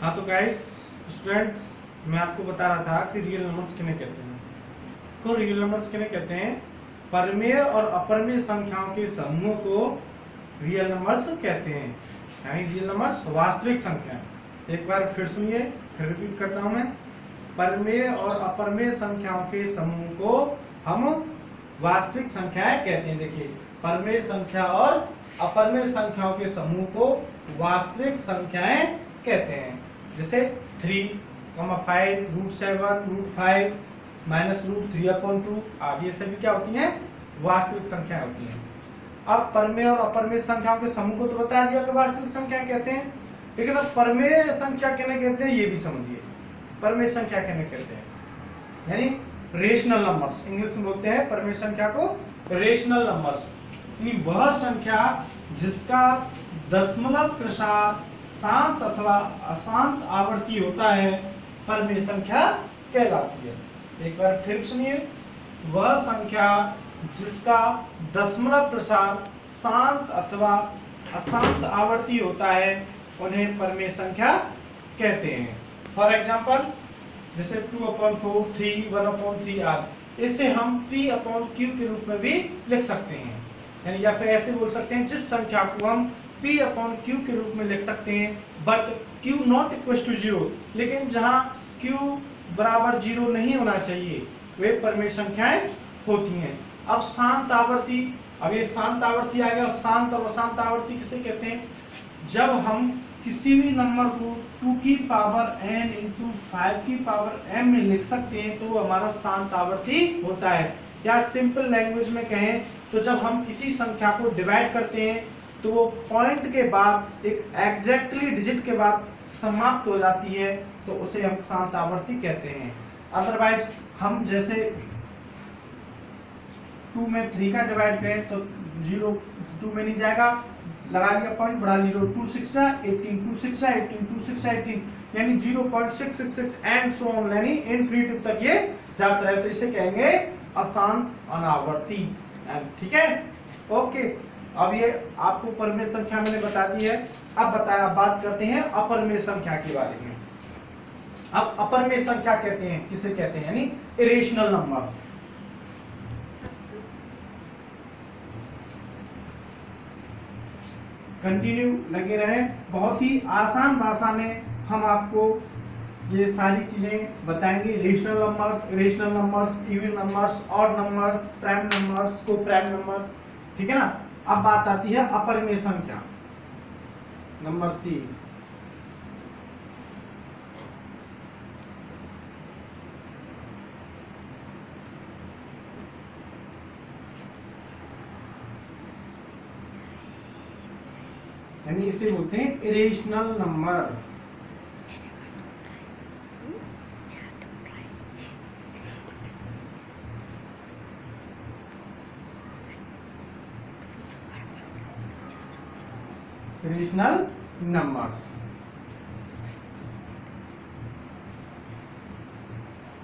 हाँ तो guys students, मैं आपको बता रहा था कि रियल नंबर्स किन्हें कहते हैं। तो रियल नंबर्स किन्हें कहते हैं? परमेय और अपरमेय संख्याओं के समूह को रियल नंबर्स कहते हैं। यानी रियल नंबर्स वास्तविक संख्या। एक बार फिर सुनिए, फिर रिपीट करता हूं मैं। परमेय और अपरमेय संख्याओं के समूह को हम वास्तविक संख्याएं कहते हैं। देखिए, परमेय संख्या और अपरमेय संख्याओं के समूह को वास्तविक संख्याएं कहते हैं। जैसे 3, 5, √7, √5, -√3/2 अब ये सभी क्या होती हैं? वास्तविक संख्याएं होती हैं। अब परमेय और अपरमेय संख्याओं के समूह को तो बता दिया कि वास्तविक संख्या कहते हैं, लेकिन अब परमेय संख्या किन्हें कहते हैं ये भी समझिए। परमेय संख्या किन्हें कहते हैं? यानी रेशनल नंबर्स, इंग्लिश में बोलते हैं परमेय संख्या को रेशनल नंबर्स। यानी वह संख्या जिसका दशमलव प्रसार शांत अथवा अशांत आवर्ती होता है परमेय संख्या कहलाती है। एक बार फिर सुनिए, वह संख्या जिसका दशमलव प्रसार शांत अथवा अशांत आवर्ती होता है उन्हें परमेय संख्या कहते हैं। फॉर एग्जाम्पल, जैसे 2/4, 3, 1/3 आदि, इसे हम P/Q के रूप में भी लिख सकते हैं। यानी या फिर ऐसे बोल सकते हैं, जिस संख्या को हम P/Q के रूप में लिख सकते हैं but Q not equal to 0, लेकिन जहां Q बराबर 0 नहीं होना चाहिए वे परमेय संख्याएं होती हैं। अब शांत आवर्ती, अब ये शांत आवर्ती आ गया। शांत और अशांत आवर्ती किसे कहते हैं? जब हम किसी भी नंबर को 2 की पावर n इंटू 5 की पावर m में लिख सकते हैं तो वो हमारा शांत आवर्ती होता है। या सिंपल लैंग्वेज में कहें तो जब हम किसी संख्या को डिवाइड करते हैं तो वो पॉइंट के बाद एक एग्जैक्टली डिजिट के बाद समाप्त हो जाती है, तो उसे हम शांत आवर्ती कहते हैं। अदरवाइज हम जैसे 2 में 3 का डिवाइड करें तो 0 2 में नहीं जाएगा, लगा लिया पॉइंट, बढ़ा ली 2 6 18, 2 6 18, 2 6 18, यानी 0.666 एंड सो ऑन, यानी इनफिनिटी तक ये जाता रहे, तो इसे कहेंगे अशांत अनावर्ती। ठीक है, ओके। अब ये आपको परमेय संख्या मैंने बता दी है। अब बात करते हैं अपरमेय संख्या के बारे में। अब अपरमेय संख्या कहते हैं किसे कहते हैं? यानी इरेशनल नंबर्स। कंटिन्यू लगे रहे, बहुत ही आसान भाषा में हम आपको ये सारी चीजें बताएंगे। Rational numbers, irrational numbers, even numbers, odd numbers, prime numbers, को प्राइम नंबर्स, ठीक है ना। अब बात आती है अपरमेय संख्या नंबर 3। यानी इसे बोलते हैं इरेशनल नंबर। Irrational numbers.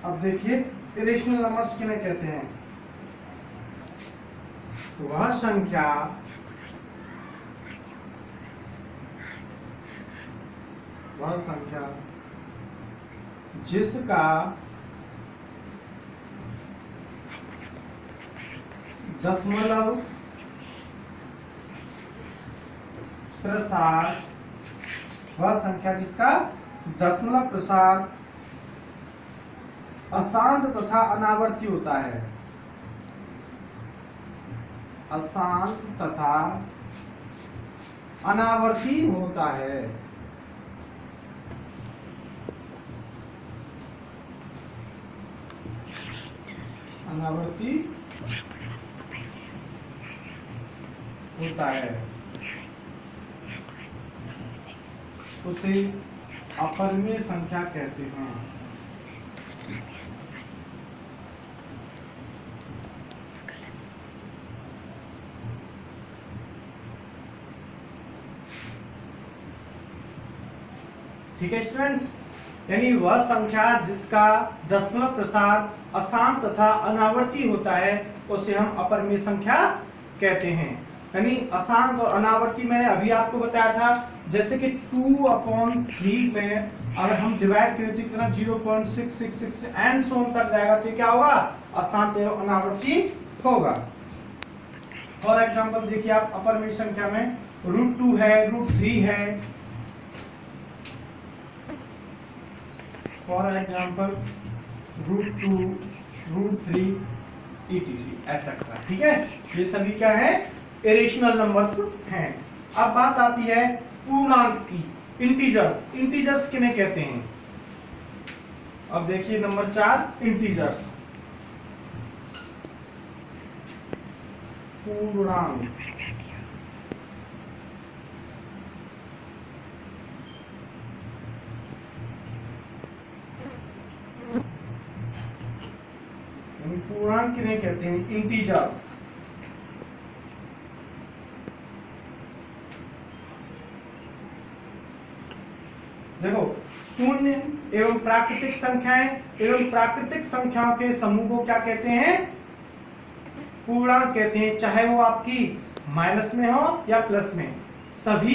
अब देखिए, इरेशनल नंबर्स किन्हें कहते हैं? वह संख्या जिसका दशमलव प्रसार, वह संख्या जिसका दशमलव प्रसार अशांत तथा अनावर्ती होता है। अशांत तथा अनावर्ती होता है। अनावर्ती होता है, उसे अपरमेय संख्या कहते हैं। ठीक है स्टूडेंट्स, यानी वह संख्या जिसका दशमलव प्रसार अशांत तथा अनावर्ती होता है उसे हम अपरमेय संख्या कहते हैं। यानी अशांत और अनावर्ती मैंने अभी आपको बताया था जैसे कि 2/3 में अगर हम डिवाइड करें तो कितना 0.666 एंड सो तक जाएगा तो क्या होगा, अशांत एवं अनावर्ती होगा। फॉर एग्जाम्पल देखिए आप अपर में संख्या में √2 है, √3 है, फॉर एग्जाम्पल √2, √3 etc एक्सेट्रा। ठीक है, ये सभी क्या है, इरेशनल नंबर्स हैं। अब बात आती है पूर्णांक की, इंटीजर्स। इंटीजर्स किन्हें कहते हैं? अब देखिए नंबर 4 इंटीजर्स, पूर्णांक। पूर्णांक किन्हें कहते हैं? इंटीजर्स। देखो, शून्य एवं प्राकृतिक संख्याएं एवं प्राकृतिक संख्याओं के समूह को क्या कहते हैं? पूर्णांक कहते हैं, चाहे वो आपकी माइनस में हो या प्लस में। सभी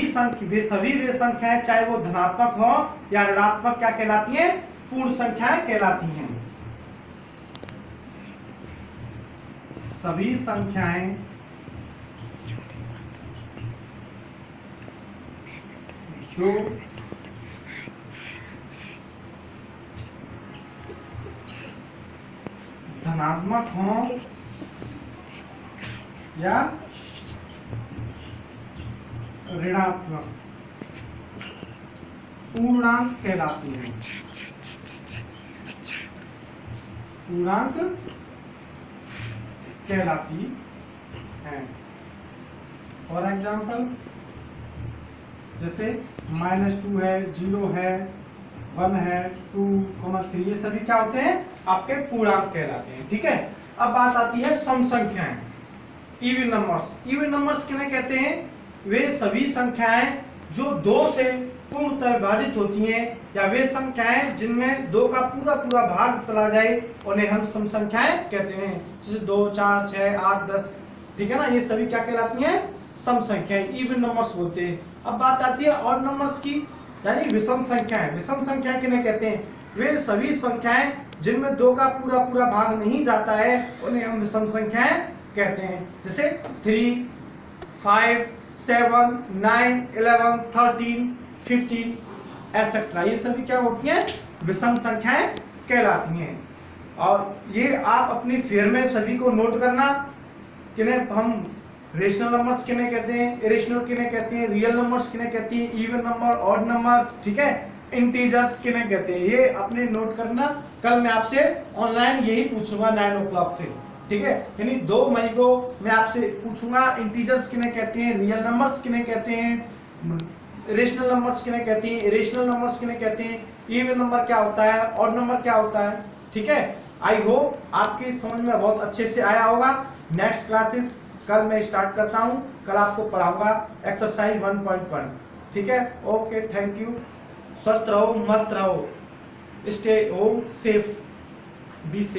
वे संख्याएं चाहे वो धनात्मक हो या ऋणात्मक क्या कहलाती हैं? पूर्ण संख्याएं कहलाती हैं। सभी संख्याएं जो धनात्मक हो या ऋणात्मक पूर्णांक कहलाती हैं। पूर्णांक कहलाती हैं। फॉर एग्जाम्पल जैसे -2 है, 0 है, 1 है, 2, 3, ये सभी क्या होते हैं? आपके पूर्णांक कहलाते हैं। ठीक है, अब बात आती है सम संख्याएं, इवन नंबर्स। इवन नंबर्स किन्हें कहते हैं? वे सभी संख्याएं जो 2 से पूर्णतः विभाजित होती हैं या वे संख्याएं जिनमें 2 का पूरा भाग चला जाए उन्हें हम सम संख्याएं कहते हैं। जैसे 2, 4, 6, 8, 10। ठीक है ना, ये सभी क्या कहलाती हैं? सम संख्याएं, इवन नंबर्स बोलते हैं। अब बात आती है ऑड नंबर्स की, यानी विषम संख्याएं। विषम संख्याएं किन्हें कहते हैं? वे सभी संख्याएं जिनमें 2 का पूरा भाग नहीं जाता है उन्हें हम विषम संख्याएं कहते हैं। जैसे 3, 5, 7, 9, 11, 13, 15 एक्सेट्रा, ये सभी क्या होती हैं? विषम संख्याएं कहलाती हैं। और ये आप अपनी फेयर में सभी को नोट करना, किन्हें हम रेशनल नंबर्स किन्हें कहते हैं, इरेशनल किन्हें कहते हैं, रियल नंबर्स किन्हें कहती हैं, इवन नंबर, ऑड नंबर्स। ठीक है, इंटीजर्स किन्हें कहते हैं, ये अपने नोट करना। कल मैं आपसे ऑनलाइन यही पूछूंगा 9 o'clock से। ठीक है, यानी 2 मई को मैं आपसे पूछूंगा इंटीजर्स किन्हें कहते हैं, रियल नंबर्स किन्हें कहते हैं, रेशनल नंबर्स किन्हें कहते हैं, इरेशनल नंबर्स किन्हें कहते हैं, इवन नंबर क्या होता है, ऑड नंबर क्या होता है। ठीक है, आई होप आपके समझ में बहुत अच्छे से आया होगा। नेक्स्ट क्लासेस कल मैं स्टार्ट करता हूं। कल आपको पढ़ाऊंगा एक्सरसाइज 1.1। ठीक है, ओके, थैंक यू। स्वस्थ रहो, मस्त रहो, stay home, safe, be safe.